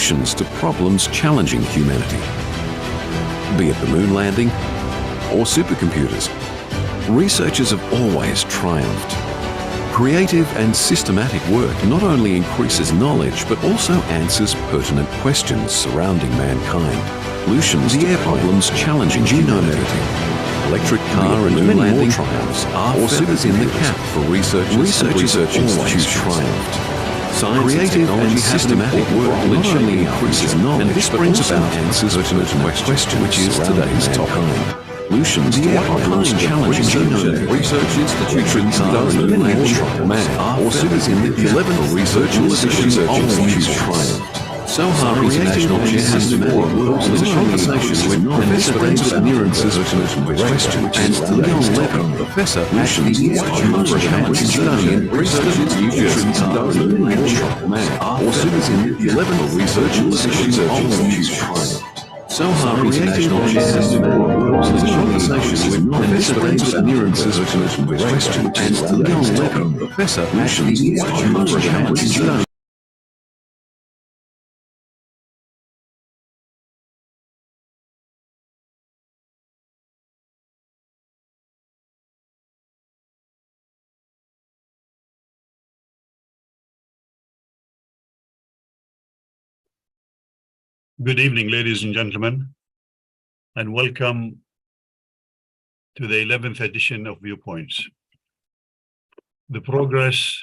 solutions to problems challenging humanity. Be it the moon landing or supercomputers, researchers have always triumphed. Creative and systematic work not only increases knowledge, but also answers pertinent questions surrounding mankind. Solutions to problems challenging genome editing, electric car and moon landing triumphs are feathers in the cap for researchers always triumphed. Science creative and systematic work not only increases knowledge, and this brings about answers to pertinent questions, which is today's topic. Solutions to problems challenging genome research institutions are many man or feathers in the 11th researchers always triumphed. Sohar International Systematic Works is a conversation with Professor David Nearance's question and Leon Levy, Professor at the Institute for Advanced Study in Princeton, New Jersey. Man or feathers in the 11th researchers always triumphed. Sohar International Systematic Works is a conversation with Professor David Nearance's question and Leon Levy, Professor at the Institute for Advanced Study. Good evening, ladies and gentlemen, and welcome to the 11th edition of Viewpoints. The progress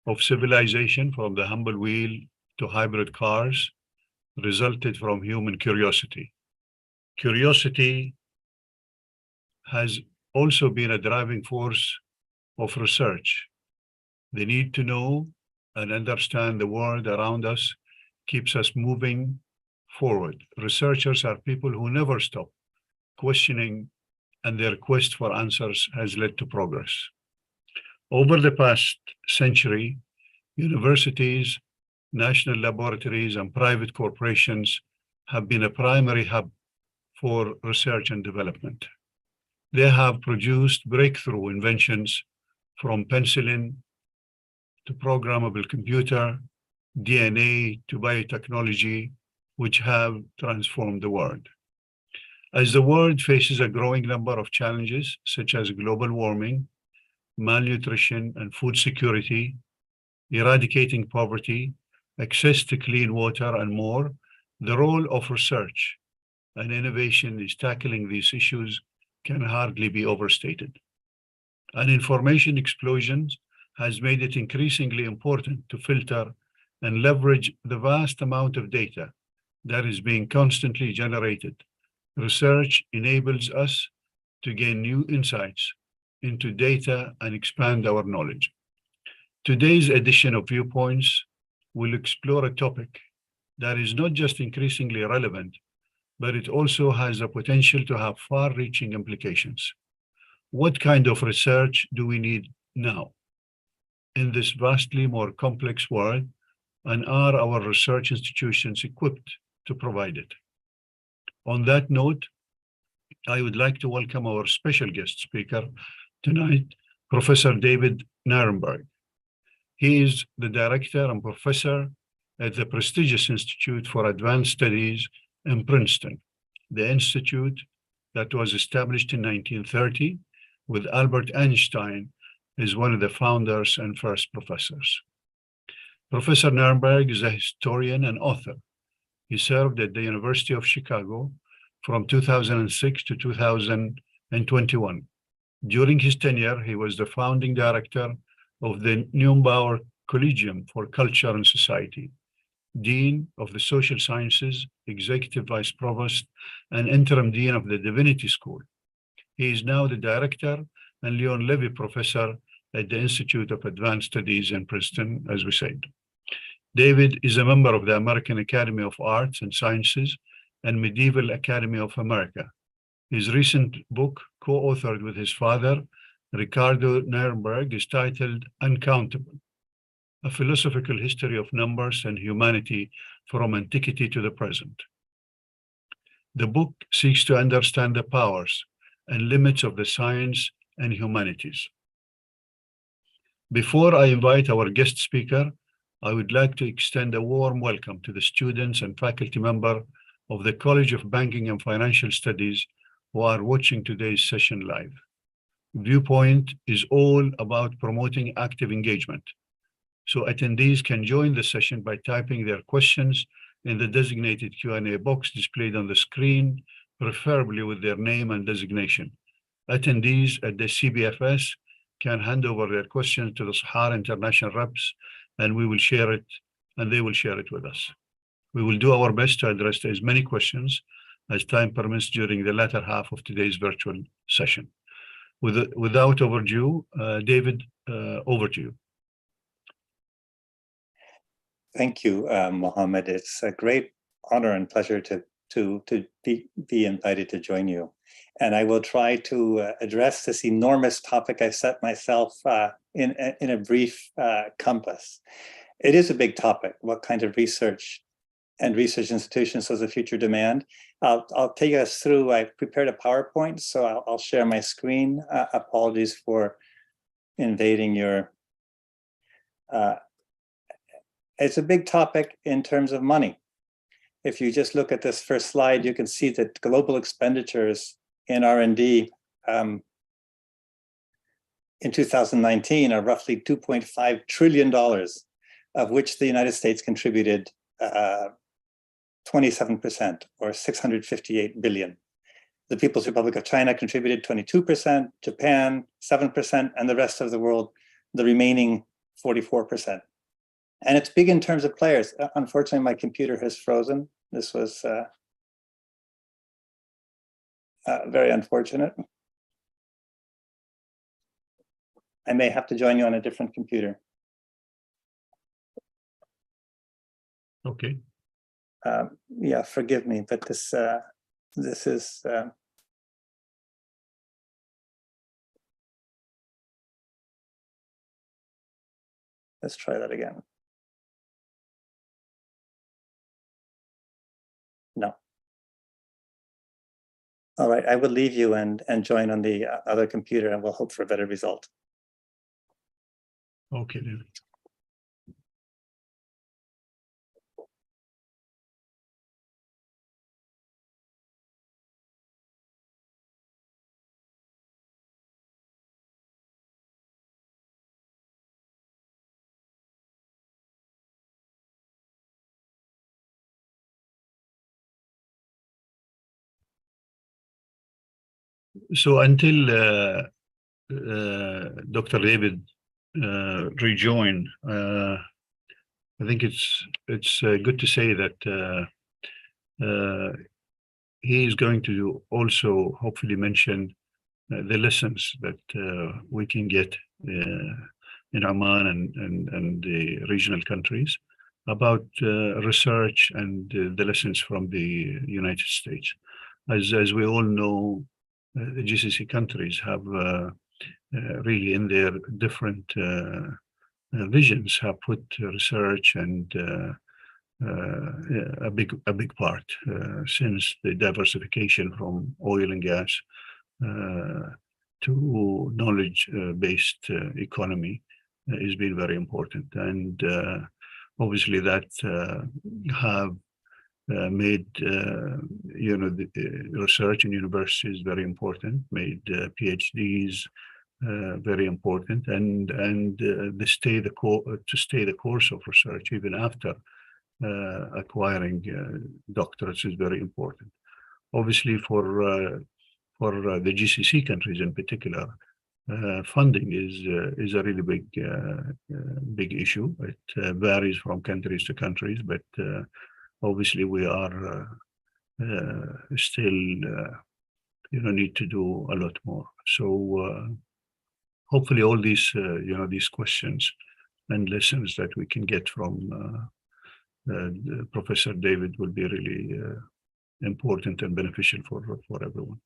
of civilization from the humble wheel to hybrid cars resulted from human curiosity. Curiosity has also been a driving force of research. The need to know and understand the world around us keeps us moving forward. Researchers are people who never stop questioning, and their quest for answers has led to progress. Over the past century, universities, national laboratories, and private corporations have been a primary hub for research and development. They have produced breakthrough inventions from penicillin to programmable computer, DNA to biotechnology, which have transformed the world. As the world faces a growing number of challenges, such as global warming, malnutrition and food security, eradicating poverty, access to clean water, and more, the role of research and innovation in tackling these issues can hardly be overstated. An information explosion has made it increasingly important to filter and leverage the vast amount of data that is being constantly generated. Research enables us to gain new insights into data and expand our knowledge. Today's edition of Viewpoints will explore a topic that is not just increasingly relevant, but it also has the potential to have far-reaching implications. What kind of research do we need now in this vastly more complex world, and are our research institutions equipped to provide it? On that note, I would like to welcome our special guest speaker tonight, Professor David Nirenberg. He is the director and professor at the prestigious Institute for Advanced Studies in Princeton, the institute that was established in 1930 with Albert Einstein as one of the founders and first professors. Professor Nirenberg is a historian and author. He served at the University of Chicago from 2006 to 2021. During his tenure, he was the founding director of the Neubauer Collegium for Culture and Society, Dean of the Social Sciences, Executive Vice Provost, and Interim Dean of the Divinity School. He is now the Director and Leon Levy Professor at the Institute of Advanced Studies in Princeton, as we said. David is a member of the American Academy of Arts and Sciences and Medieval Academy of America. His recent book, co-authored with his father, Ricardo Nirenberg, is titled Uncountable: A Philosophical History of Numbers and Humanity from Antiquity to the Present. The book seeks to understand the powers and limits of the science and humanities. Before I invite our guest speaker, I would like to extend a warm welcome to the students and faculty member of the College of Banking and Financial Studies who are watching today's session live. Viewpoint is all about promoting active engagement. So attendees can join the session by typing their questions in the designated Q&A box displayed on the screen, preferably with their name and designation. Attendees at the CBFS can hand over their questions to the Sohar international reps, and we will share it, and they will share it with us. We will do our best to address as many questions as time permits during the latter half of today's virtual session. Without overdue, David, over to you. Thank you, Mohammed. It's a great honor and pleasure to be invited to join you. And I will try to address this enormous topic I set myself in a brief compass. It is a big topic. What kind of research and research institutions does the future demand? I'll take us through. I've prepared a PowerPoint, so I'll share my screen. Apologies for invading your. It's a big topic in terms of money. If you just look at this first slide, you can see that global expenditures in R&D in 2019 are roughly $2.5 trillion, of which the United States contributed 27%, or 658 billion. The People's Republic of China contributed 22%, Japan 7%, and the rest of the world, the remaining 44%. And it's big in terms of players. Unfortunately, my computer has frozen. This was very unfortunate. I may have to join you on a different computer. Okay. Yeah, forgive me, but this is. Let's try that again. No. All right, I will leave you and join on the other computer, and we'll hope for a better result. Okay, David. So until Dr. David rejoin, I think it's good to say that he is going to also hopefully mention the lessons that we can get in Oman and the regional countries about research and the lessons from the United States. As we all know, the GCC countries have really in their different visions have put research and a big part since the diversification from oil and gas to knowledge-based economy has been very important, and obviously that have made the research in universities very important, made PhDs very important, and to stay the course of research even after acquiring doctorates is very important. Obviously, for the GCC countries in particular, funding is a really big issue. It varies from countries to countries, but obviously we are still need to do a lot more. So hopefully all these these questions and lessons that we can get from Professor David will be really important and beneficial for everyone.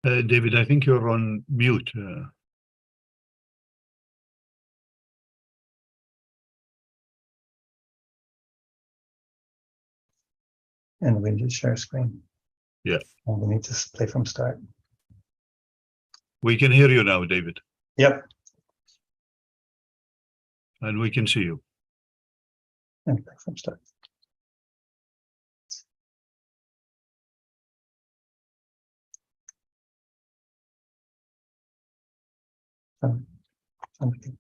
David, I think you're on mute. And we need to share screen. Yeah. And we need to play from start. We can hear you now, David. Yep. And we can see you. And play from start. Okay.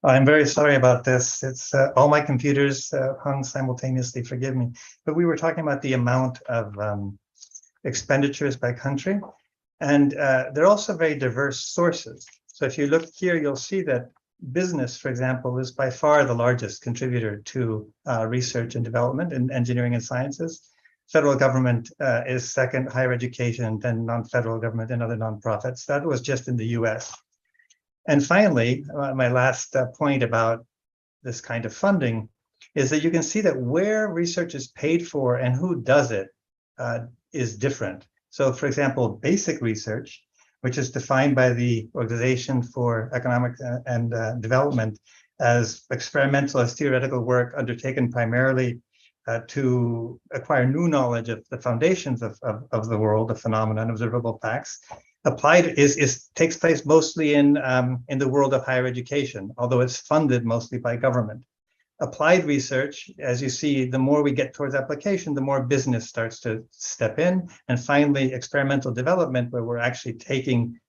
I'm very sorry about this. It's all my computers hung simultaneously, forgive me. But we were talking about the amount of expenditures by country. And they're also very diverse sources. So if you look here, you'll see that business, for example, is by far the largest contributor to research and development in engineering and sciences. Federal government is second, higher education, then non-federal government and other nonprofits. That was just in the US. And finally, my last point about this kind of funding is that you can see that where research is paid for and who does it is different. So for example, basic research, which is defined by the Organization for Economic and Development as experimental as theoretical work undertaken primarily to acquire new knowledge of the foundations of the world, the phenomena and observable facts. Applied takes place mostly in the world of higher education, although it's funded mostly by government. Applied research, as you see, the more we get towards application, the more business starts to step in. And finally, experimental development, where we're actually taking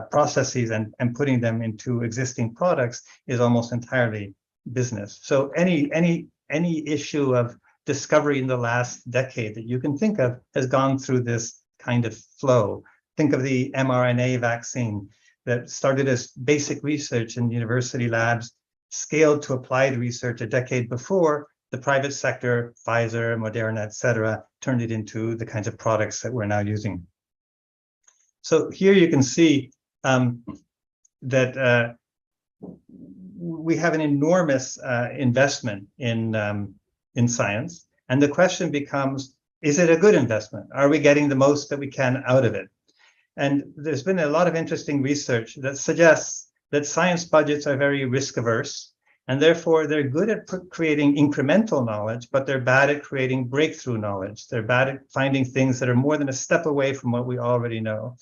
processes and putting them into existing products, is almost entirely business. So any issue of discovery in the last decade that you can think of has gone through this kind of flow. Think of the mRNA vaccine that started as basic research in university labs, scaled to applied research a decade before. The private sector, Pfizer, Moderna, et cetera, turned it into the kinds of products that we're now using. So here you can see that we have an enormous investment in science. And the question becomes, is it a good investment? Are we getting the most that we can out of it? And there's been a lot of interesting research that suggests that science budgets are very risk averse, and therefore they're good at creating incremental knowledge, but they're bad at creating breakthrough knowledge. They're bad at finding things that are more than a step away from what we already know.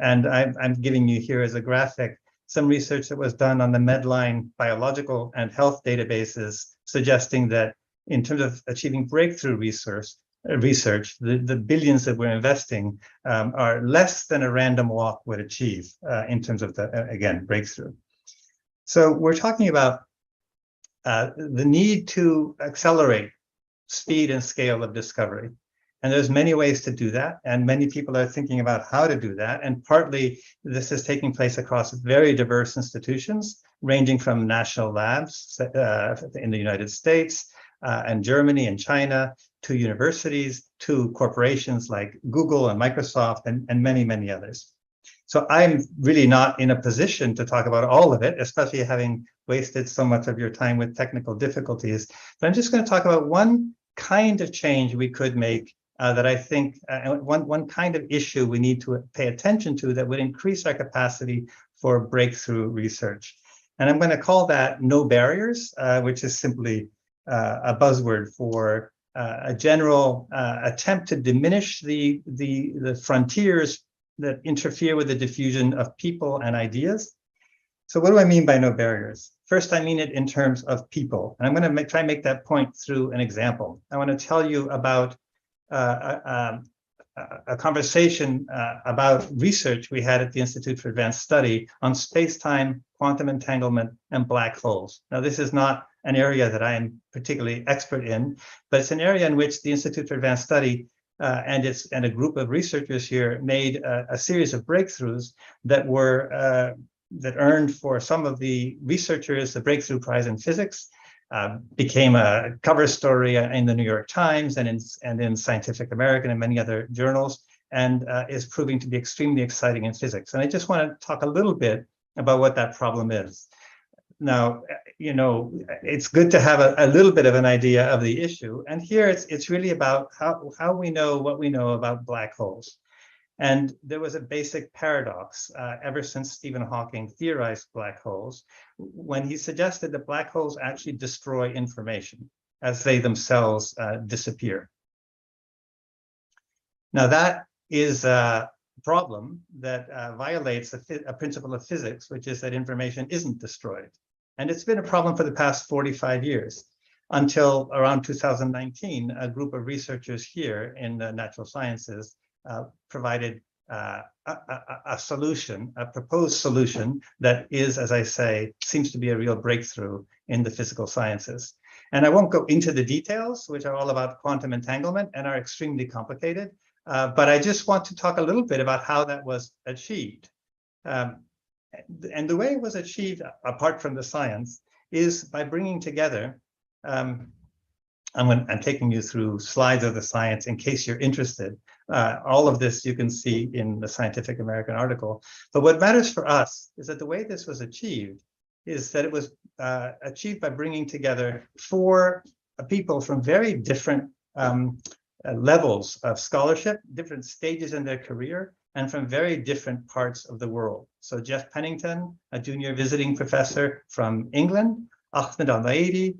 And I'm giving you here as a graphic some research that was done on the Medline biological and health databases, suggesting that in terms of achieving breakthrough research, the billions that we're investing are less than a random walk would achieve in terms of the, again, breakthrough. So we're talking about the need to accelerate speed and scale of discovery. And there's many ways to do that. And many people are thinking about how to do that. And partly this is taking place across very diverse institutions, ranging from national labs in the United States and Germany and China, to universities, to corporations like Google and Microsoft and many, many others. So I'm really not in a position to talk about all of it, especially having wasted so much of your time with technical difficulties. But I'm just going to talk about one kind of change we could make that I think, one kind of issue we need to pay attention to that would increase our capacity for breakthrough research. And I'm going to call that no barriers, which is simply a buzzword for a general attempt to diminish the frontiers that interfere with the diffusion of people and ideas. So what do I mean by no barriers? First, I mean it in terms of people. And I'm going to try and make that point through an example. I want to tell you about a conversation about research we had at the Institute for Advanced Study on space-time, quantum entanglement, and black holes. Now, this is not an area that I am particularly expert in, but it's an area in which the Institute for Advanced Study and a group of researchers here made a series of breakthroughs that were that earned for some of the researchers the Breakthrough Prize in Physics, became a cover story in the New York Times and in Scientific American and many other journals, and is proving to be extremely exciting in physics. And I just want to talk a little bit about what that problem is. Now, it's good to have a little bit of an idea of the issue. And here it's really about how we know what we know about black holes. And there was a basic paradox ever since Stephen Hawking theorized black holes, when he suggested that black holes actually destroy information as they themselves disappear. Now that is a problem that violates a principle of physics, which is that information isn't destroyed. And it's been a problem for the past 45 years, until around 2019, a group of researchers here in the natural sciences provided a solution, a proposed solution that is, as I say, seems to be a real breakthrough in the physical sciences. And I won't go into the details, which are all about quantum entanglement and are extremely complicated, but I just want to talk a little bit about how that was achieved. And the way it was achieved, apart from the science, is by bringing together, I'm taking you through slides of the science in case you're interested. All of this you can see in the Scientific American article. But what matters for us is that the way this was achieved is that it was achieved by bringing together 4 people from very different levels of scholarship, different stages in their career, and from very different parts of the world. So Jeff Pennington, a junior visiting professor from England, Ahmed Al-Maidi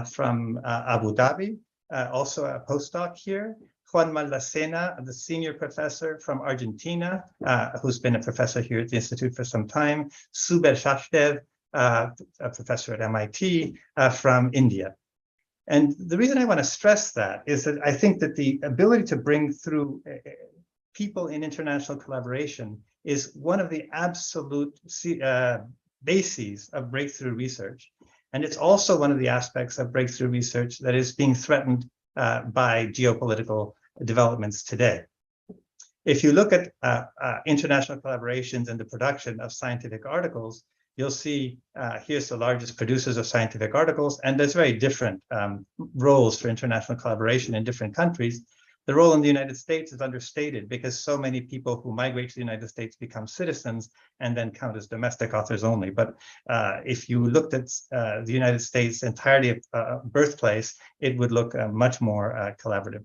from Abu Dhabi, also a postdoc here, Juan Maldacena, the senior professor from Argentina, who's been a professor here at the Institute for some time, Suber Shashdev, a professor at MIT from India. And the reason I want to stress that is that I think that the ability to bring through people in international collaboration is one of the absolute bases of breakthrough research. And it's also one of the aspects of breakthrough research that is being threatened by geopolitical developments today. If you look at international collaborations and the production of scientific articles, you'll see here's the largest producers of scientific articles, and there's very different roles for international collaboration in different countries. The role in the United States is understated because so many people who migrate to the United States become citizens and then count as domestic authors only. But if you looked at the United States entirely birthplace, it would look much more collaborative.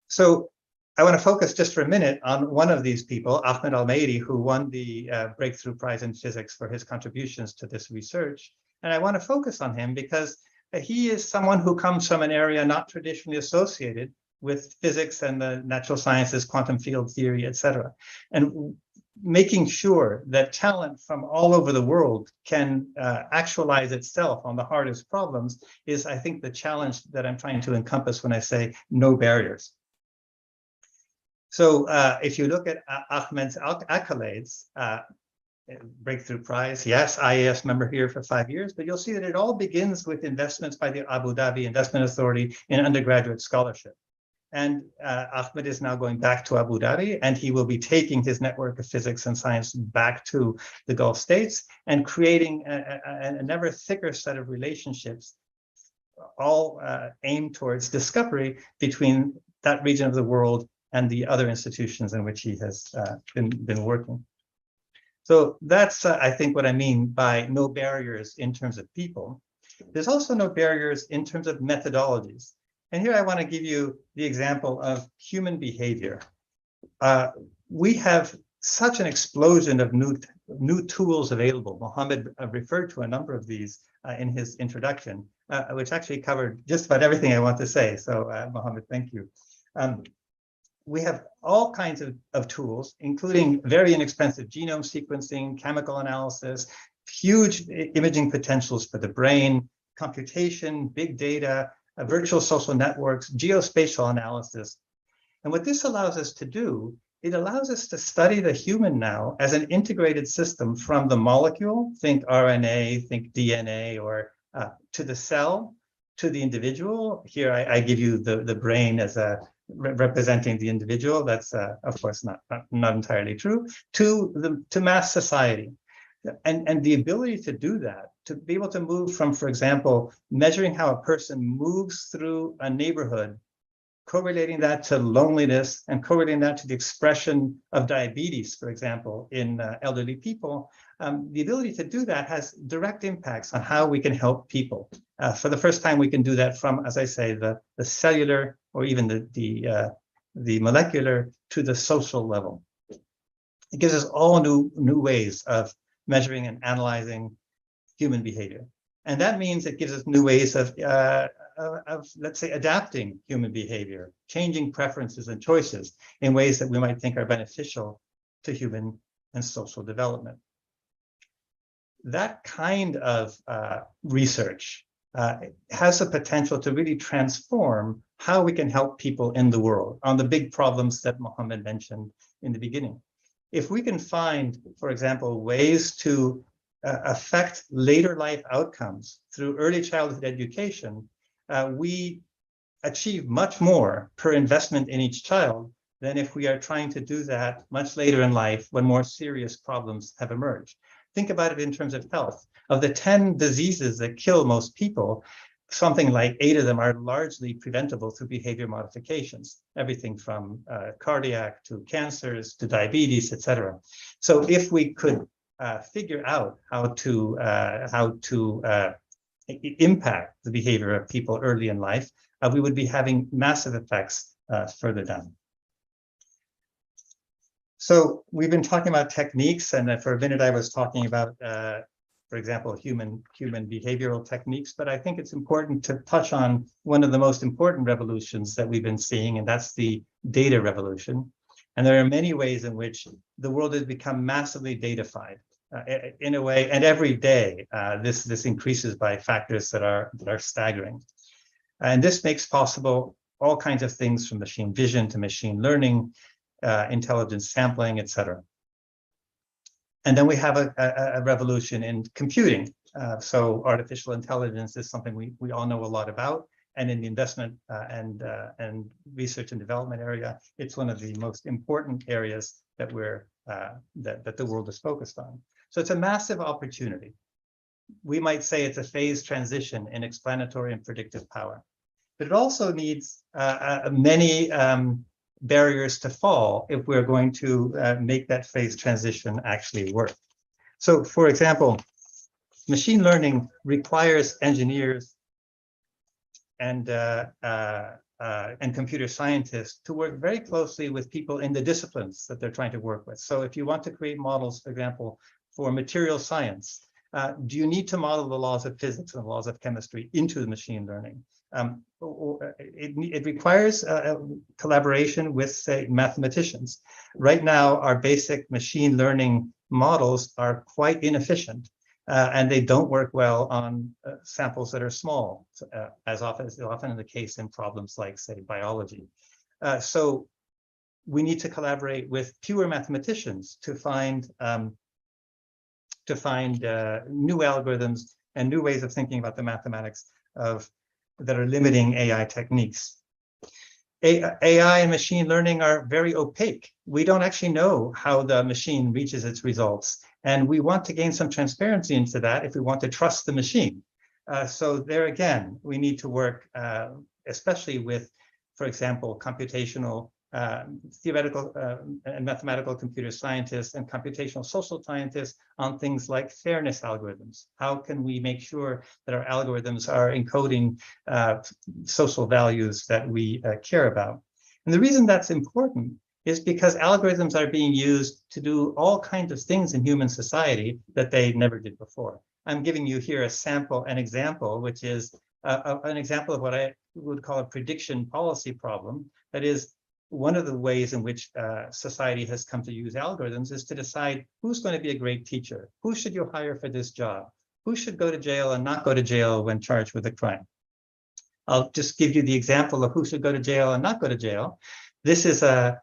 So I want to focus just for a minute on one of these people, Ahmed Al-Maidi, who won the Breakthrough Prize in Physics for his contributions to this research. And I want to focus on him because he is someone who comes from an area not traditionally associated with physics and the natural sciences, quantum field theory, etc. And making sure that talent from all over the world can actualize itself on the hardest problems is, I think, the challenge that I'm trying to encompass when I say no barriers. So if you look at Ahmed's accolades, Breakthrough Prize, yes, IAS member here for 5 years, but you'll see that it all begins with investments by the Abu Dhabi Investment Authority in undergraduate scholarship. And Ahmed is now going back to Abu Dhabi, and he will be taking his network of physics and science back to the Gulf states and creating a never thicker set of relationships, all aimed towards discovery between that region of the world and the other institutions in which he has been working. So that's, I think, what I mean by no barriers in terms of people. There's also no barriers in terms of methodologies. And here I want to give you the example of human behavior. We have such an explosion of new tools available. Mohammed referred to a number of these in his introduction, which actually covered just about everything I want to say. So Mohammed, thank you. We have all kinds of tools, including very inexpensive genome sequencing, chemical analysis, huge imaging potentials for the brain, computation, big data, virtual social networks, geospatial analysis. And what this allows us to do, it allows us to study the human now as an integrated system from the molecule, think RNA, think DNA, or to the cell, to the individual. Here I give you the brain as a representing the individual. That's of course not entirely true. To mass society, and the ability to do that, to be able to move from, for example, measuring how a person moves through a neighborhood correlating that to loneliness and correlating that to the expression of diabetes, for example, in elderly people, the ability to do that has direct impacts on how we can help people. For the first time, we can do that from, as I say, the cellular or even the molecular to the social level. It gives us all new ways of measuring and analyzing human behavior. And that means it gives us new ways of let's say, adapting human behavior, changing preferences and choices in ways that we might think are beneficial to human and social development. That kind of research has the potential to really transform how we can help people in the world on the big problems that Mohammed mentioned in the beginning. If we can find, for example, ways to affect later life outcomes through early childhood education, we achieve much more per investment in each child than if we are trying to do that much later in life when more serious problems have emerged. Think about it in terms of health. Of the 10 diseases that kill most people, something like 8 of them are largely preventable through behavior modifications, everything from cardiac to cancers to diabetes, etc. So if we could figure out how to impact the behavior of people early in life, we would be having massive effects further down. So we've been talking about techniques, and for a minute I was talking about, for example, human behavioral techniques, but I think it's important to touch on one of the most important revolutions that we've been seeing, and that's the data revolution. And there are many ways in which the world has become massively datafied. In a way, and every day, this increases by factors that are staggering. And this makes possible all kinds of things from machine vision to machine learning, intelligence sampling, etc. And then we have a revolution in computing. So artificial intelligence is something we all know a lot about. And in the investment and research and development area, it's one of the most important areas that that the world is focused on. So it's a massive opportunity. We might say it's a phase transition in explanatory and predictive power, but it also needs many barriers to fall if we're going to make that phase transition actually work. So, for example, machine learning requires engineers and computer scientists to work very closely with people in the disciplines that they're trying to work with. So if you want to create models, for example, for material science, do you need to model the laws of physics and the laws of chemistry into the machine learning? It requires collaboration with, say, mathematicians. Right now, our basic machine learning models are quite inefficient, and they don't work well on samples that are small, as often in the case in problems like, say, biology. So we need to collaborate with pure mathematicians to find new algorithms and new ways of thinking about the mathematics that are limiting AI techniques. AI and machine learning are very opaque. We don't actually know how the machine reaches its results. And we want to gain some transparency into that if we want to trust the machine. So there again, we need to work, especially with, for example, computational theoretical and mathematical computer scientists and computational social scientists on things like fairness algorithms. How can we make sure that our algorithms are encoding social values that we care about? And the reason that's important is because algorithms are being used to do all kinds of things in human society that they never did before. I'm giving you here an example, which is an example of what I would call a prediction policy problem. That is, one of the ways in which society has come to use algorithms is to decide who's going to be a great teacher, who should you hire for this job, who should go to jail and not go to jail when charged with a crime. I'll just give you the example of who should go to jail and not go to jail. This is a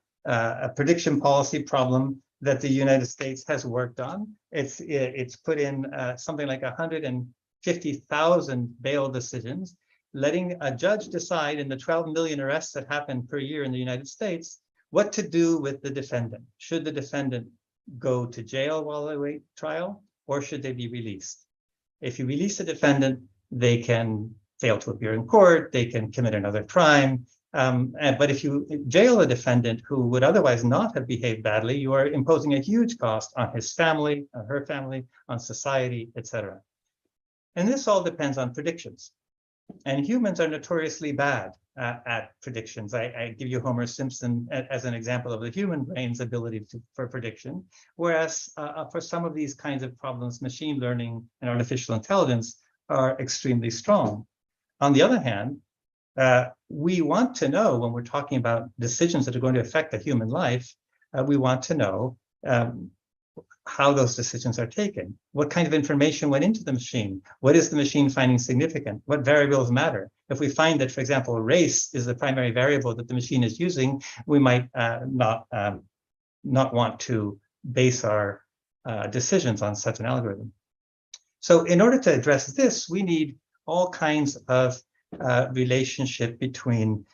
prediction policy problem that the United States has worked on. It's put in something like 150,000 bail decisions, letting a judge decide in the 12 million arrests that happen per year in the United States, what to do with the defendant. Should the defendant go to jail while they wait trial, or should they be released? If you release the defendant, they can fail to appear in court, they can commit another crime, But if you jail a defendant who would otherwise not have behaved badly, you are imposing a huge cost on his family, on her family, on society, etc. And this all depends on predictions. And humans are notoriously bad at predictions. I give you Homer Simpson as an example of the human brain's ability for prediction, whereas for some of these kinds of problems, machine learning and artificial intelligence are extremely strong. On the other hand, we want to know when we're talking about decisions that are going to affect the human life, we want to know how those decisions are taken. What kind of information went into the machine? What is the machine finding significant? What variables matter? If we find that, for example, race is the primary variable that the machine is using, we might not want to base our decisions on such an algorithm. So in order to address this, we need all kinds of relationship between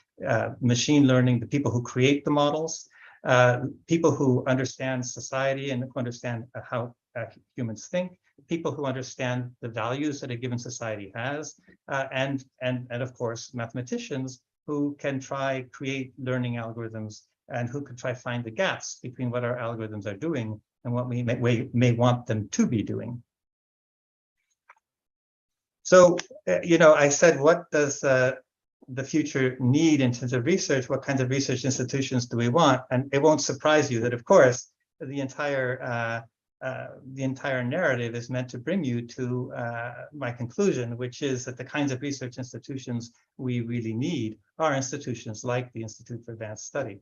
machine learning, the people who create the models, people who understand society and who understand how humans think, people who understand the values that a given society has, and of course, mathematicians who can try create learning algorithms and who can try find the gaps between what our algorithms are doing and what we may want them to be doing. So, I said, what does the future need in terms of research? What kinds of research institutions do we want? And it won't surprise you that, of course, the entire narrative is meant to bring you to my conclusion, which is that the kinds of research institutions we really need are institutions like the Institute for Advanced Study.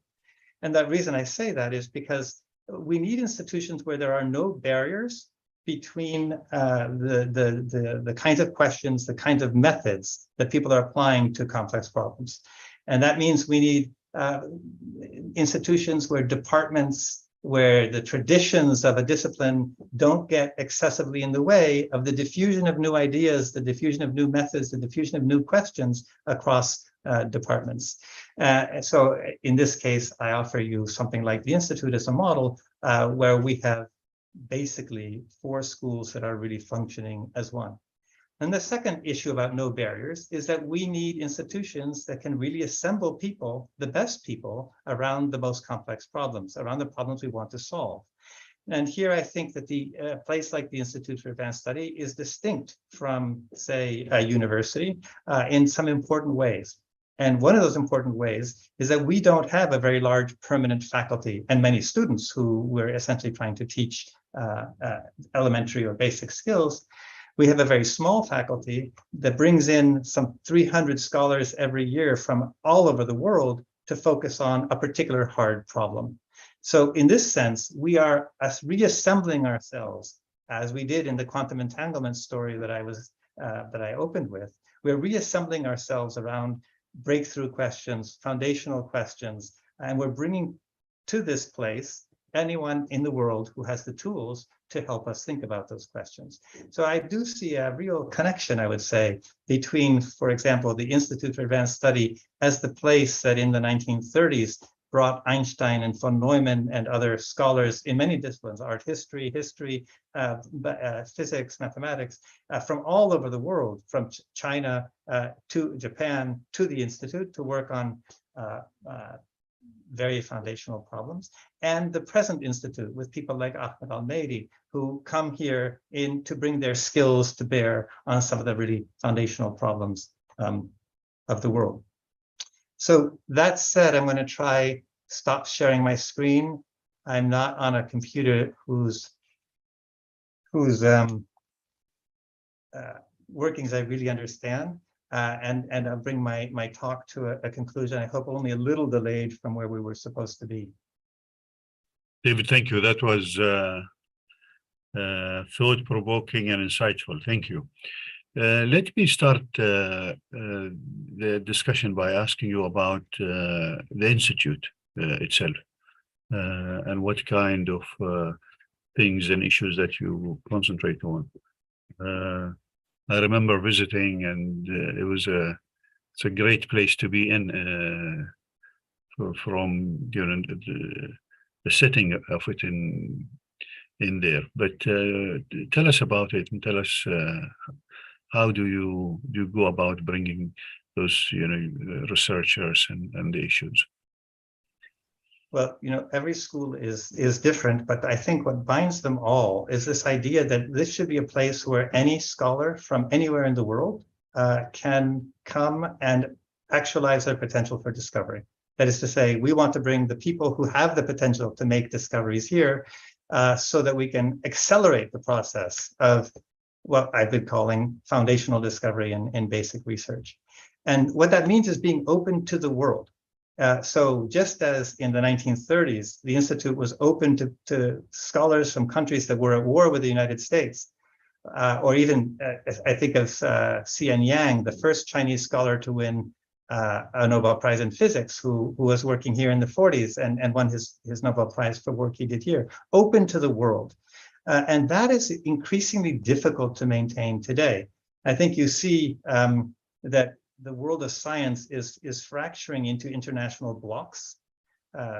And the reason I say that is because we need institutions where there are no barriers between the kinds of questions, the kinds of methods that people are applying to complex problems. And that means we need institutions where departments, where the traditions of a discipline don't get excessively in the way of the diffusion of new ideas, the diffusion of new methods, the diffusion of new questions across departments. So in this case, I offer you something like the Institute as a model where we have basically 4 schools that are really functioning as one. And the second issue about no barriers is that we need institutions that can really assemble people, the best people, around the most complex problems, around the problems we want to solve. And here I think that the place like the Institute for Advanced Study is distinct from, say, a university in some important ways. And one of those important ways is that we don't have a very large permanent faculty and many students who we're essentially trying to teach elementary or basic skills. We have a very small faculty that brings in some 300 scholars every year from all over the world to focus on a particular hard problem. So in this sense, we are reassembling ourselves, as we did in the quantum entanglement story that I opened with. We're reassembling ourselves around breakthrough questions, foundational questions, and we're bringing to this place anyone in the world who has the tools to help us think about those questions. So I do see a real connection, I would say, between, for example, the Institute for Advanced Study as the place that in the 1930s brought Einstein and von Neumann and other scholars in many disciplines, art history, physics, mathematics, from all over the world, from China to Japan to the Institute to work on very foundational problems, and the present Institute with people like Ahmed Al-Mehdi, who come here to bring their skills to bear on some of the really foundational problems of the world. So that said, I'm going to try stop sharing my screen. I'm not on a computer whose workings I really understand. And I'll bring my talk to a conclusion, I hope only a little delayed from where we were supposed to be. David, thank you. That was thought-provoking and insightful. Thank you. Let me start the discussion by asking you about the Institute itself and what kind of things and issues that you concentrate on. I remember visiting, and it's a great place to be in from during the setting of it in there. But tell us about it, and tell us how do you go about bringing those researchers and the issues? Well, every school is different, but I think what binds them all is this idea that this should be a place where any scholar from anywhere in the world can come and actualize their potential for discovery. That is to say, we want to bring the people who have the potential to make discoveries here so that we can accelerate the process of what I've been calling foundational discovery in basic research. And what that means is being open to the world. So just as in the 1930s, the Institute was open to scholars from countries that were at war with the United States, or even I think of Xian Yang, the first Chinese scholar to win a Nobel Prize in physics, who was working here in the 40s and won his Nobel Prize for work he did here, open to the world. And that is increasingly difficult to maintain today. I think you see that the world of science is fracturing into international blocks.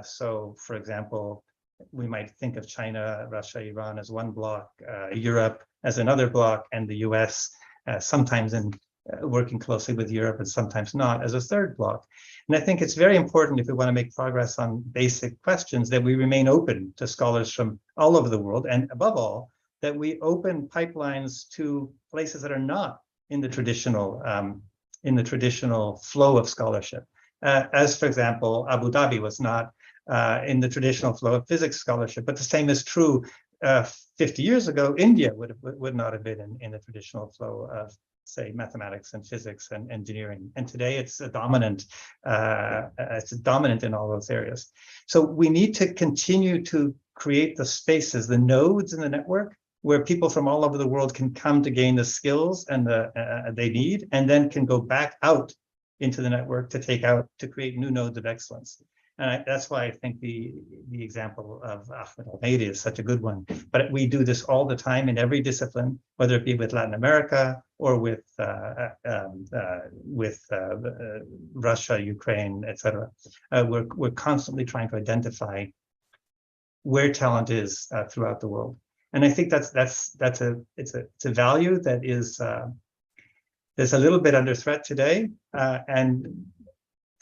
So, for example, we might think of China, Russia, Iran as one block, Europe as another block, and the US sometimes working closely with Europe and sometimes not as a third block. And I think it's very important, if we want to make progress on basic questions, that we remain open to scholars from all over the world, and above all, that we open pipelines to places that are not in the traditional flow of scholarship. As, for example, Abu Dhabi was not in the traditional flow of physics scholarship, but the same is true 50 years ago. India would not have been in the traditional flow of, say, mathematics and physics and engineering. And today it's dominant in all those areas. So we need to continue to create the spaces, the nodes in the network, where people from all over the world can come to gain the skills and they need, and then can go back out into the network to create new nodes of excellence. And that's why I think the example of Ahmed Al-Meidi is such a good one. But we do this all the time in every discipline, whether it be with Latin America or with Russia, Ukraine, etc. We're constantly trying to identify where talent is throughout the world. And I think that's a value that is a little bit under threat today, and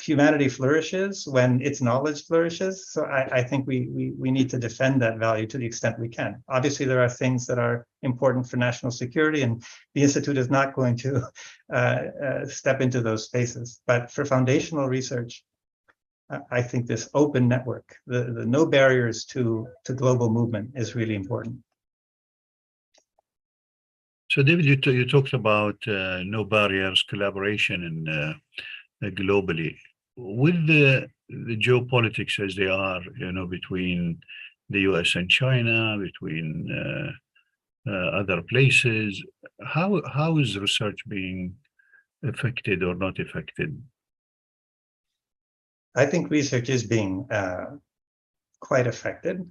humanity flourishes when its knowledge flourishes. So I think we need to defend that value to the extent we can. Obviously, there are things that are important for national security, and the Institute is not going to step into those spaces. But for foundational research, I think this open network, the no barriers to global movement, is really important. So, David, you talked about no barriers, collaboration, and globally. With the geopolitics as they are, between the US and China, between other places, how is research being affected or not affected? I think research is being quite affected.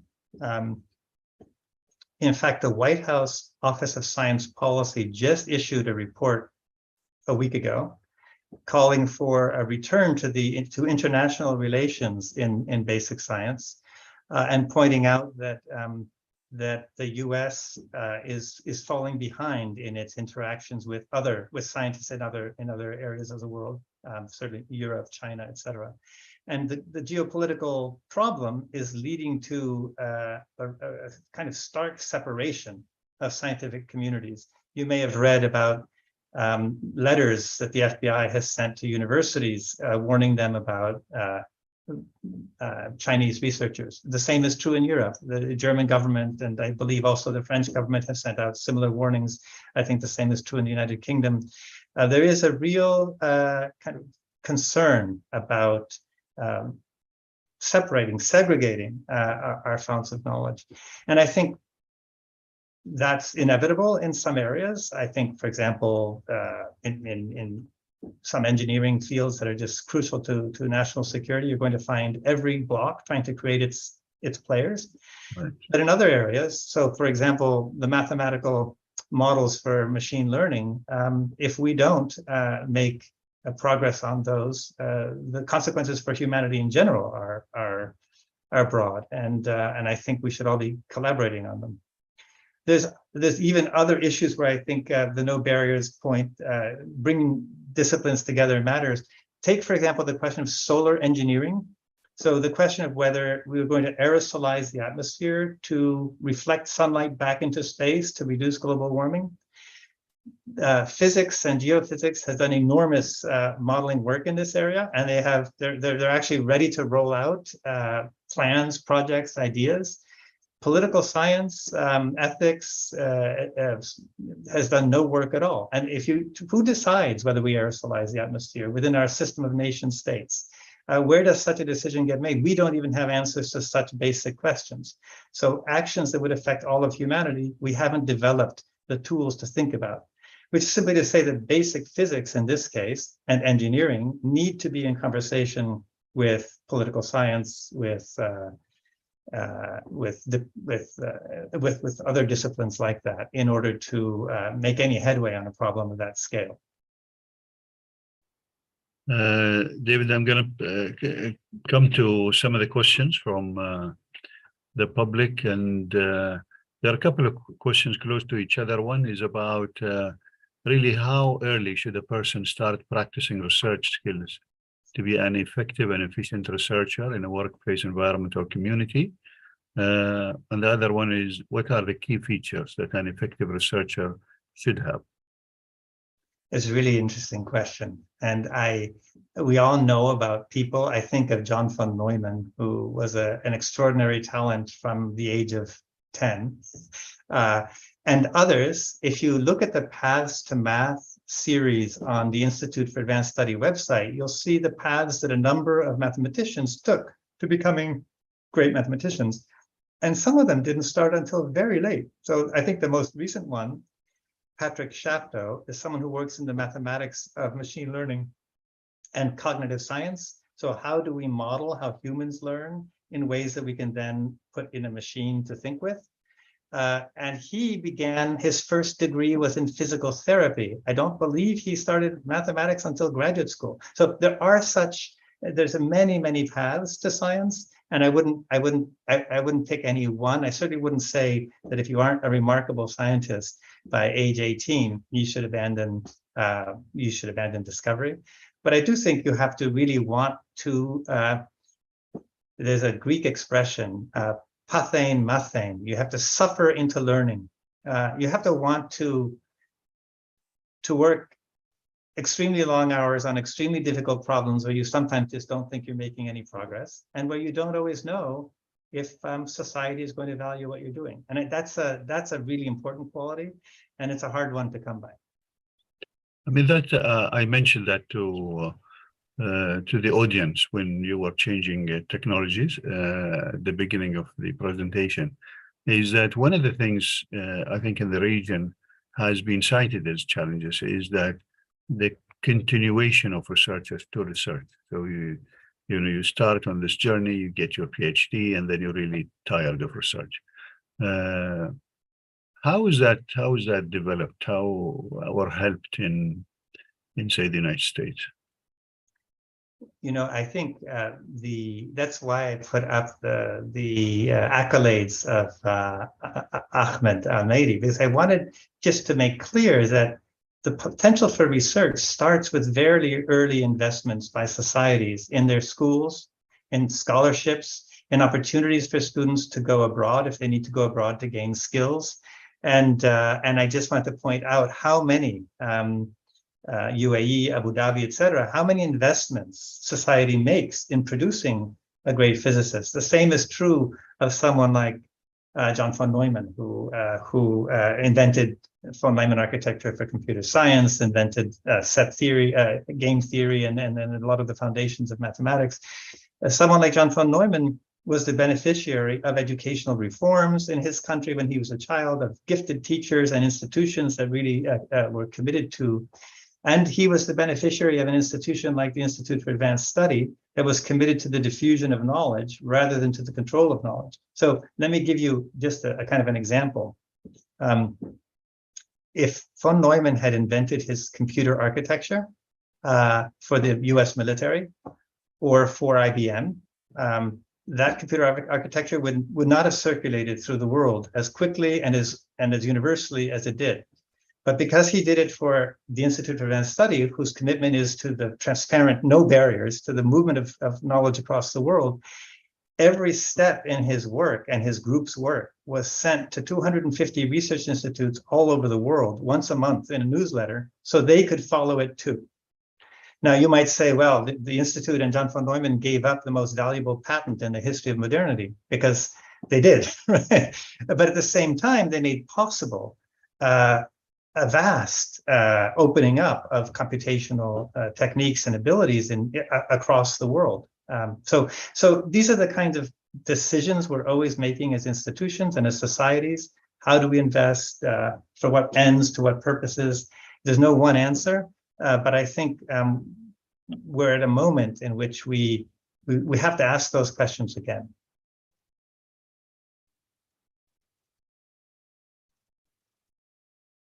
In fact, the White House Office of Science Policy just issued a report a week ago calling for a return to international relations in basic science, and pointing out that the U.S. is falling behind in its interactions with scientists in other areas of the world, certainly Europe, China, etc. And the geopolitical problem is leading to a kind of stark separation of scientific communities. You may have read about letters that the FBI has sent to universities warning them about Chinese researchers. The same is true in Europe. The German government, and I believe also the French government, have sent out similar warnings. I think the same is true in the United Kingdom. There is a real kind of concern about segregating our founts of knowledge. And I think that's inevitable in some areas. I think, for example, in some engineering fields that are just crucial to national security, you're going to find every block trying to create its players. Right. But in other areas, so for example, the mathematical models for machine learning, if we don't make progress on those, the consequences for humanity in general are broad, and I think we should all be collaborating on them. There's even other issues where I think the no barriers point, bringing disciplines together matters. Take, for example, the question of solar engineering. So the question of whether we were going to aerosolize the atmosphere to reflect sunlight back into space to reduce global warming. Physics and geophysics has done enormous modeling work in this area, and they're actually ready to roll out plans, projects, ideas. Political science, ethics has done no work at all. And who decides whether we aerosolize the atmosphere within our system of nation states? Where does such a decision get made? We don't even have answers to such basic questions. So actions that would affect all of humanity, we haven't developed the tools to think about, which is simply to say that basic physics in this case and engineering need to be in conversation with political science, with other disciplines like that in order to make any headway on a problem of that scale. David, I'm going to come to some of the questions from the public, and there are a couple of questions close to each other. One is about really how early should a person start practicing research skills to be an effective and efficient researcher in a workplace environment or community. And the other one is, what are the key features that an effective researcher should have? It's a really interesting question. And we all know about people. I think of John von Neumann, who was an extraordinary talent from the age of 10. And others, if you look at the Paths to Math series on the Institute for Advanced Study website, you'll see the paths that a number of mathematicians took to becoming great mathematicians. And some of them didn't start until very late. So I think the most recent one, Patrick Shafto, is someone who works in the mathematics of machine learning and cognitive science. So how do we model how humans learn in ways that we can then put in a machine to think with? And he began, his first degree was in physical therapy. I don't believe he started mathematics until graduate school. So there's many, many paths to science. And I wouldn't pick any one. I certainly wouldn't say that if you aren't a remarkable scientist by age 18, you should abandon discovery. But I do think you have to really want to. There's a Greek expression, pathein mathein. You have to suffer into learning. You have to want to work extremely long hours on extremely difficult problems where you sometimes just don't think you're making any progress, and where you don't always know if society is going to value what you're doing. And that's a really important quality, and it's a hard one to come by. I mean, that I mentioned that to the audience when you were changing technologies at the beginning of the presentation, is that one of the things I think in the region has been cited as challenges is that the continuation of researchers to research. So you start on this journey, you get your PhD, and then you're really tired of research. How is that developed? How or helped in say the United States? I think that's why I put up the accolades of Ahmed Al-Meiri, because I wanted just to make clear that the potential for research starts with very early investments by societies in their schools, in scholarships, in opportunities for students to go abroad if they need to go abroad to gain skills. And I just want to point out how many UAE, Abu Dhabi, etc., how many investments society makes in producing a great physicist. The same is true of someone like John von Neumann, who invented von Neumann architecture for computer science, invented set theory, game theory, and a lot of the foundations of mathematics. Someone like John von Neumann was the beneficiary of educational reforms in his country when he was a child, of gifted teachers and institutions that really were committed to. And he was the beneficiary of an institution like the Institute for Advanced Study that was committed to the diffusion of knowledge rather than to the control of knowledge. So let me give you just a kind of an example. If von Neumann had invented his computer architecture for the US military or for IBM, that computer architecture would not have circulated through the world as quickly and as universally as it did. But because he did it for the Institute for Advanced Study, whose commitment is to the transparent, no barriers, to the movement of knowledge across the world, every step in his work and his group's work was sent to 250 research institutes all over the world once a month in a newsletter so they could follow it too. Now, you might say, well, the Institute and John von Neumann gave up the most valuable patent in the history of modernity, because they did, right? But at the same time, they made possible a vast opening up of computational techniques and abilities across the world. So these are the kinds of decisions we're always making as institutions and as societies. How do we invest? For what ends? To what purposes? There's no one answer. But I think we're at a moment in which we have to ask those questions again.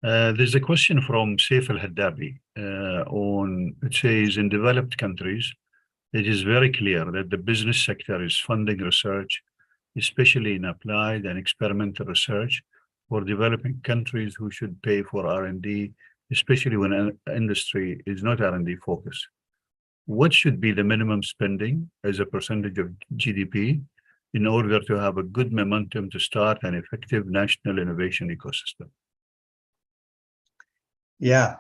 There's a question from Saif Al-Haddabi it says, in developed countries, it is very clear that the business sector is funding research, especially in applied and experimental research for developing countries who should pay for R&D, especially when an industry is not R&D focused. What should be the minimum spending as a percentage of GDP in order to have a good momentum to start an effective national innovation ecosystem? Yeah,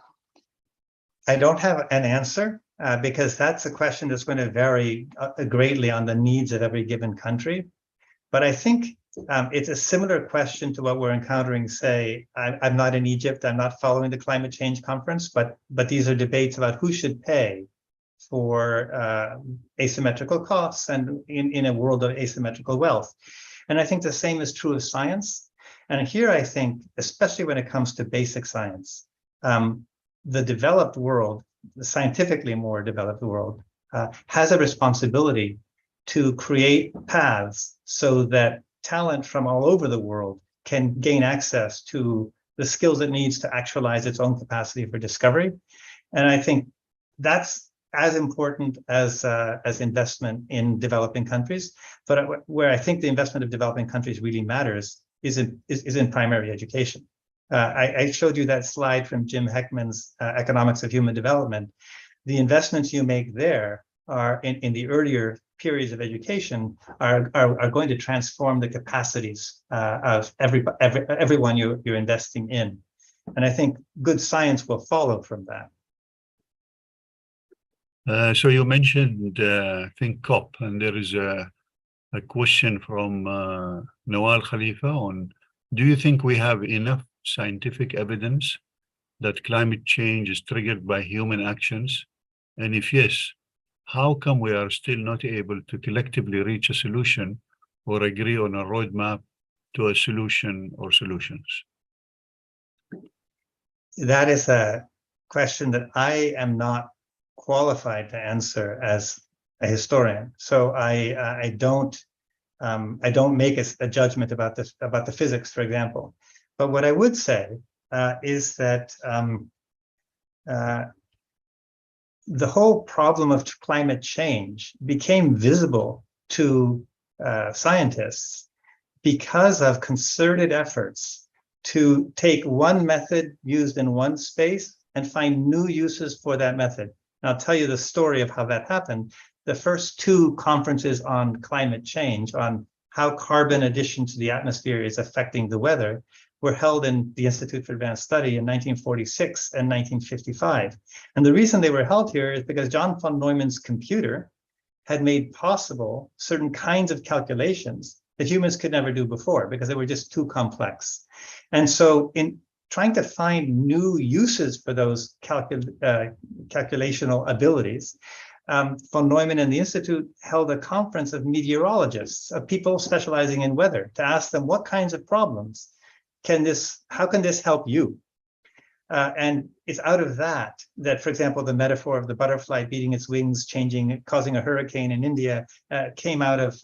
I don't have an answer because that's a question that's going to vary greatly on the needs of every given country. But I think it's a similar question to what we're encountering, say, I'm not in Egypt, I'm not following the climate change conference, but these are debates about who should pay for asymmetrical costs and in a world of asymmetrical wealth. And I think the same is true of science. And here I think, especially when it comes to basic science, the developed world, the scientifically more developed world, has a responsibility to create paths so that talent from all over the world can gain access to the skills it needs to actualize its own capacity for discovery. And I think that's as important as investment in developing countries. But where I think the investment of developing countries really matters is in primary education. I showed you that slide from Jim Heckman's Economics of Human Development. The investments you make there are in the earlier periods of education are going to transform the capacities of everyone you're investing in. And I think good science will follow from that. So you mentioned, I think, COP, and there is a question from Nawal Khalifa on, do you think we have enough scientific evidence that climate change is triggered by human actions? And if yes, how come we are still not able to collectively reach a solution or agree on a roadmap to a solution or solutions? That is a question that I am not qualified to answer as a historian. So I don't make a judgment about this, about the physics, for example. But what I would say is that the whole problem of climate change became visible to scientists because of concerted efforts to take one method used in one space and find new uses for that method. And I'll tell you the story of how that happened. The first two conferences on climate change, on how carbon addition to the atmosphere is affecting the weather, were held in the Institute for Advanced Study in 1946 and 1955. And the reason they were held here is because John von Neumann's computer had made possible certain kinds of calculations that humans could never do before because they were just too complex. And so in trying to find new uses for those calculational abilities, von Neumann and the Institute held a conference of meteorologists, of people specializing in weather, to ask them what kinds of problems how can this help you? And it's out of that, for example, the metaphor of the butterfly beating its wings, causing a hurricane in India, came out of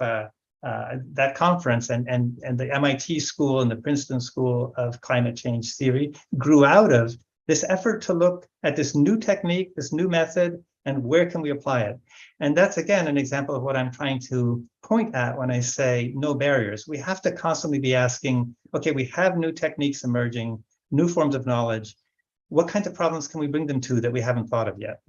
that conference, and the MIT school and the Princeton School of Climate Change Theory grew out of this effort to look at this new technique, this new method, and where can we apply it? And that's, again, an example of what I'm trying to point at when I say no barriers. We have to constantly be asking, okay, we have new techniques emerging, new forms of knowledge. What kinds of problems can we bring them to that we haven't thought of yet?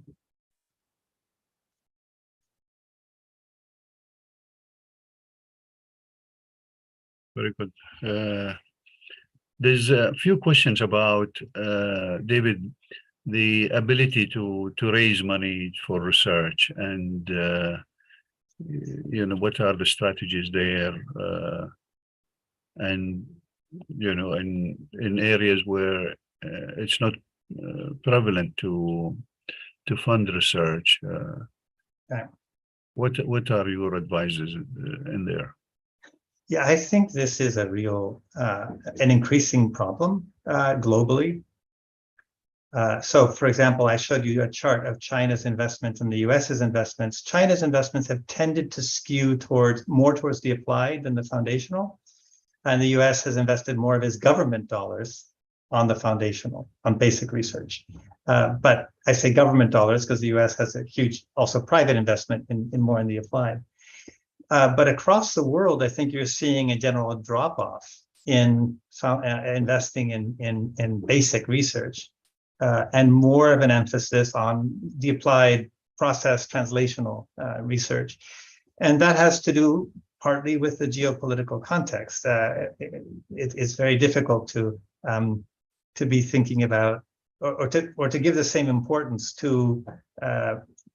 Very good. There's a few questions about, David, the ability to raise money for research, and what are the strategies there, and in areas where it's not prevalent to fund research. Okay. What are your advices in there? Yeah, I think this is a real, an increasing problem globally. So, for example, I showed you a chart of China's investments and the US's investments. China's investments have tended to skew more towards the applied than the foundational. And the US has invested more of its government dollars on the foundational, on basic research. But I say government dollars because the US has a huge, also private investment in more in the applied. But across the world, I think you're seeing a general drop-off in investing in basic research, and more of an emphasis on the applied process translational research. And that has to do partly with the geopolitical context. It's very difficult to be thinking about or to give the same importance to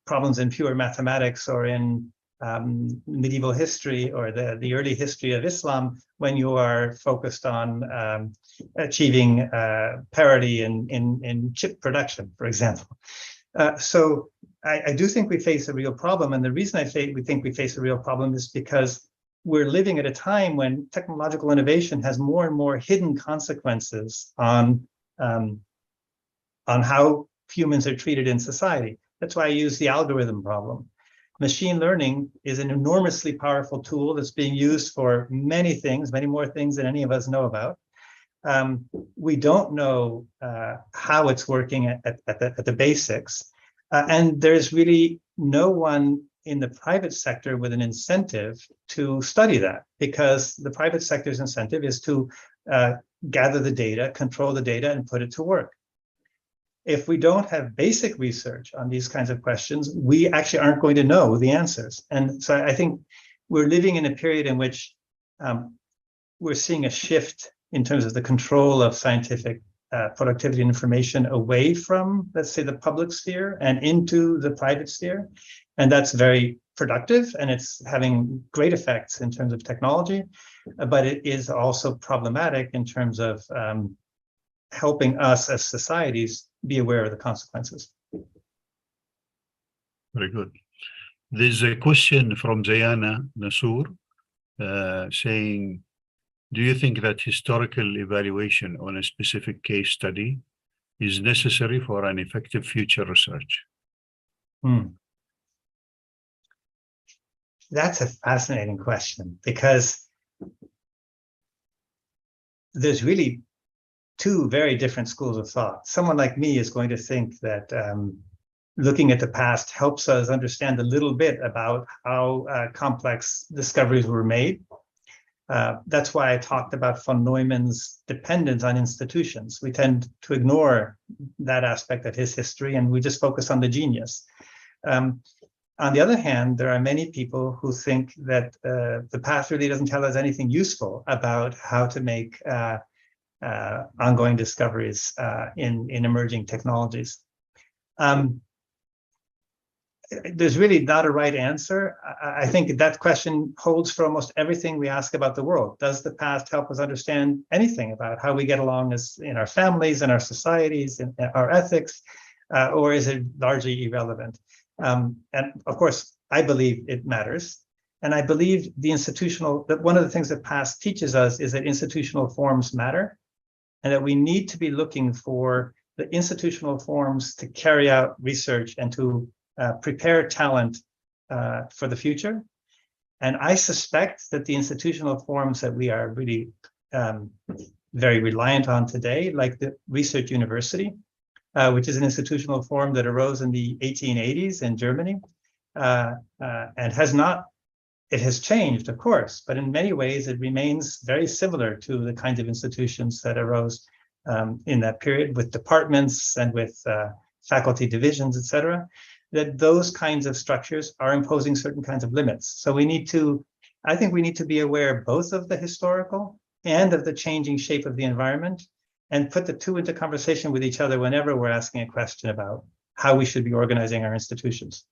problems in pure mathematics or in medieval history or the early history of Islam when you are focused on achieving parity in chip production, for example. So I do think we face a real problem, and the reason we think we face a real problem is because we're living at a time when technological innovation has more and more hidden consequences on how humans are treated in society. That's why I use the algorithm problem. Machine learning is an enormously powerful tool that's being used for many things, many more things than any of us know about. We don't know how it's working at the basics. And there's really no one in the private sector with an incentive to study that, because the private sector's incentive is to gather the data, control the data, and put it to work. If we don't have basic research on these kinds of questions, we actually aren't going to know the answers. And so I think we're living in a period in which we're seeing a shift in terms of the control of scientific productivity and information away from, let's say, the public sphere and into the private sphere. And that's very productive, and it's having great effects in terms of technology, but it is also problematic in terms of helping us as societies be aware of the consequences. Very good. There's a question from Zayana Nasur saying, do you think that historical evaluation on a specific case study is necessary for an effective future research? That's a fascinating question, because there's really two very different schools of thought. Someone like me is going to think that looking at the past helps us understand a little bit about how complex discoveries were made. That's why I talked about von Neumann's dependence on institutions. We tend to ignore that aspect of his history, and we just focus on the genius. On the other hand, there are many people who think that the past really doesn't tell us anything useful about how to make ongoing discoveries in emerging technologies. There's really not a right answer. I think that question holds for almost everything we ask about the world. Does the past help us understand anything about how we get along as in our families, in our societies, in our ethics, or is it largely irrelevant? And of course, I believe it matters. And I believe that one of the things that past teaches us is that institutional forms matter, and that we need to be looking for the institutional forms to carry out research and to prepare talent for the future. And I suspect that the institutional forms that we are really very reliant on today, like the research university, which is an institutional form that arose in the 1880s in Germany, and it has changed, of course, but in many ways it remains very similar to the kinds of institutions that arose in that period, with departments and with faculty divisions, etc. That those kinds of structures are imposing certain kinds of limits. So I think we need to be aware both of the historical and of the changing shape of the environment, and put the two into conversation with each other whenever we're asking a question about how we should be organizing our institutions.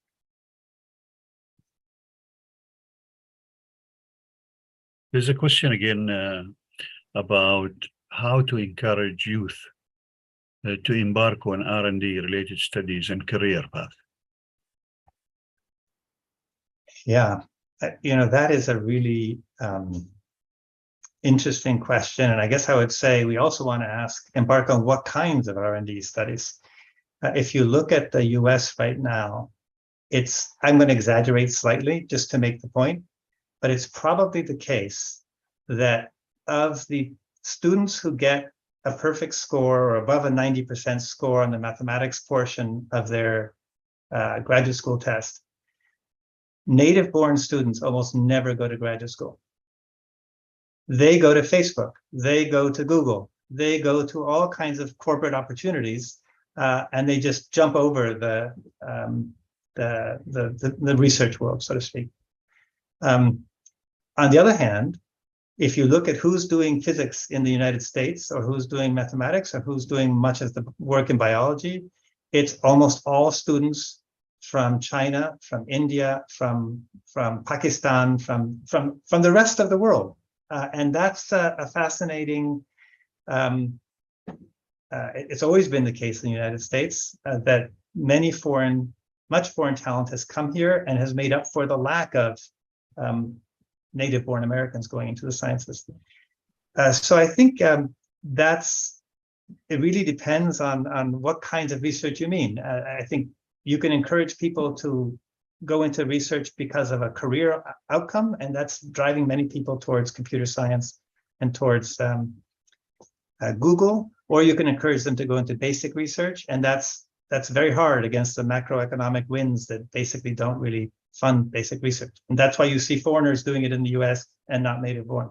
There's a question again about how to encourage youth to embark on R&D related studies and career path. Yeah, that is a really interesting question. And I guess I would say we also want to embark on what kinds of R&D studies. If you look at the US right now, I'm going to exaggerate slightly just to make the point, but it's probably the case that of the students who get a perfect score or above a 90% score on the mathematics portion of their graduate school test, native-born students almost never go to graduate school. They go to Facebook, they go to Google, they go to all kinds of corporate opportunities, and they just jump over the research world, so to speak. On the other hand, if you look at who's doing physics in the United States, or who's doing mathematics, or who's doing much of the work in biology, it's almost all students from China, from India, from Pakistan, from the rest of the world. And that's a fascinating, it's always been the case in the United States that much foreign talent has come here and has made up for the lack of native-born Americans going into the sciences. So I think it really depends on what kinds of research you mean. I think you can encourage people to go into research because of a career outcome, and that's driving many people towards computer science and towards Google, or you can encourage them to go into basic research, and that's very hard against the macroeconomic winds that basically don't really fund basic research. And that's why you see foreigners doing it in the US and not native born,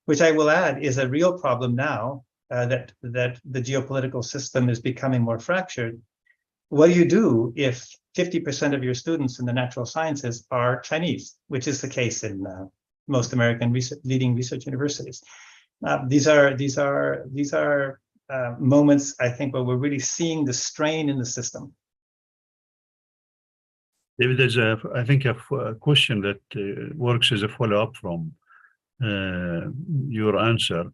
which I will add is a real problem now that the geopolitical system is becoming more fractured. What do you do if 50% of your students in the natural sciences are Chinese, which is the case in most American leading research universities? These are moments, I think, where we're really seeing the strain in the system. David, there's I think a question that works as a follow-up from your answer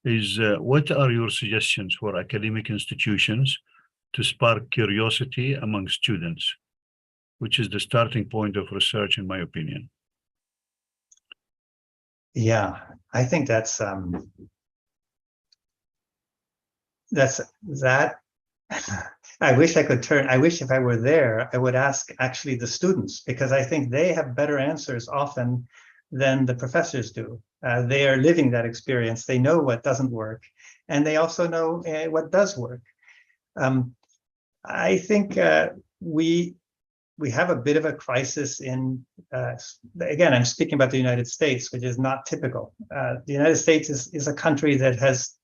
is, what are your suggestions for academic institutions to spark curiosity among students, which is the starting point of research, in my opinion? Yeah, I think that's that. I wish if I were there, I would ask actually the students, because I think they have better answers often than the professors do. They are living that experience. They know what doesn't work, and they also know what does work. I think we have a bit of a crisis in, again, I'm speaking about the United States, which is not typical. The United States is a country that has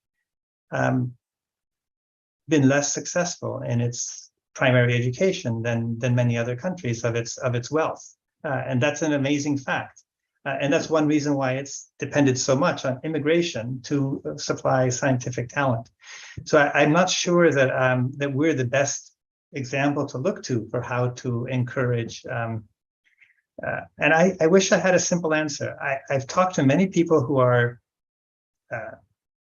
been less successful in its primary education than many other countries of its wealth, and that's an amazing fact. And that's one reason why it's depended so much on immigration to supply scientific talent. So I'm not sure that we're the best example to look to for how to encourage. And I wish I had a simple answer. I've talked to many people who are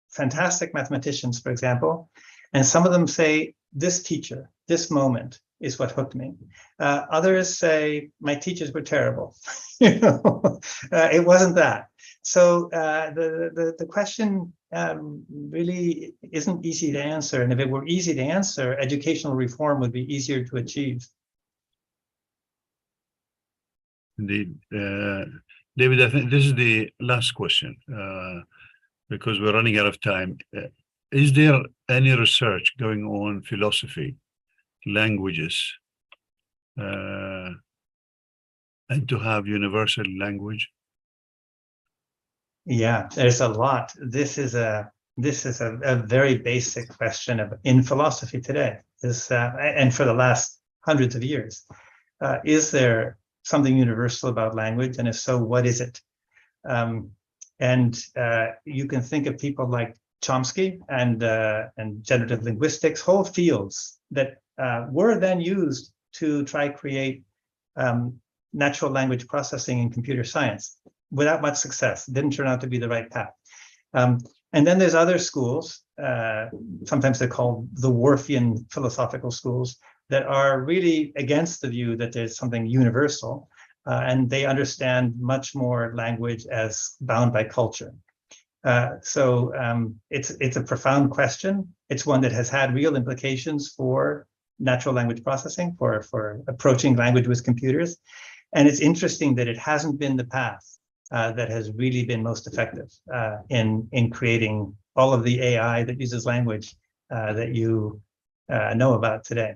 fantastic mathematicians, for example, and some of them say, this teacher, this moment is what hooked me. Others say, my teachers were terrible. It wasn't that. So the question really isn't easy to answer. And if it were easy to answer, educational reform would be easier to achieve. Indeed. David, I think this is the last question because we're running out of time. Is there any research going on philosophy languages and to have universal language? Yeah, there's a lot. This is a very basic question in philosophy today. And for the last hundreds of years, is there something universal about language? And if so, what is it? You can think of people like Chomsky and generative linguistics, whole fields that were then used to try create natural language processing in computer science without much success. It didn't turn out to be the right path. And then there's other schools, sometimes they're called the Worfian philosophical schools, that are really against the view that there's something universal, and they understand much more language as bound by culture. So it's a profound question. It's one that has had real implications for natural language processing, for approaching language with computers. And it's interesting that it hasn't been the path that has really been most effective in creating all of the AI that uses language that you know about today.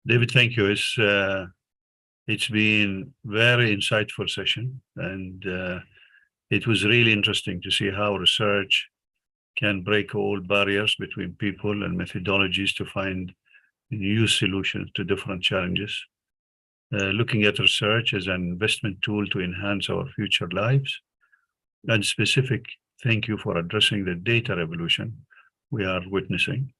David, thank you. It's been very insightful session, and it was really interesting to see how research can break old barriers between people and methodologies to find new solutions to different challenges. Looking at research as an investment tool to enhance our future lives. And specific thank you for addressing the data revolution we are witnessing,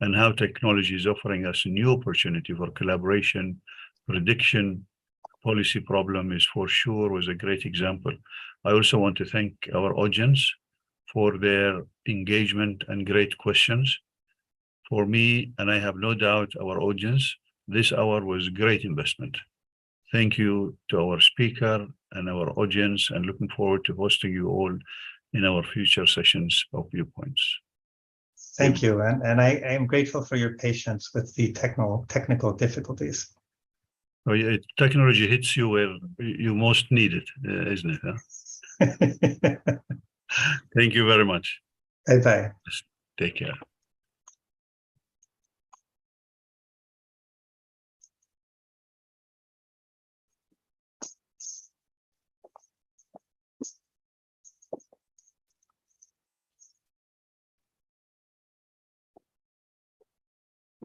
and how technology is offering us a new opportunity for collaboration, prediction, policy problem is for sure was a great example. I also want to thank our audience for their engagement and great questions. For me, and I have no doubt our audience, this hour was great investment. Thank you to our speaker and our audience, and looking forward to hosting you all in our future sessions of Viewpoints. Thank you, and I am grateful for your patience with the technical difficulties. Oh, yeah, technology hits you where you most need it, isn't it? Huh? Thank you very much. Bye-bye. Take care.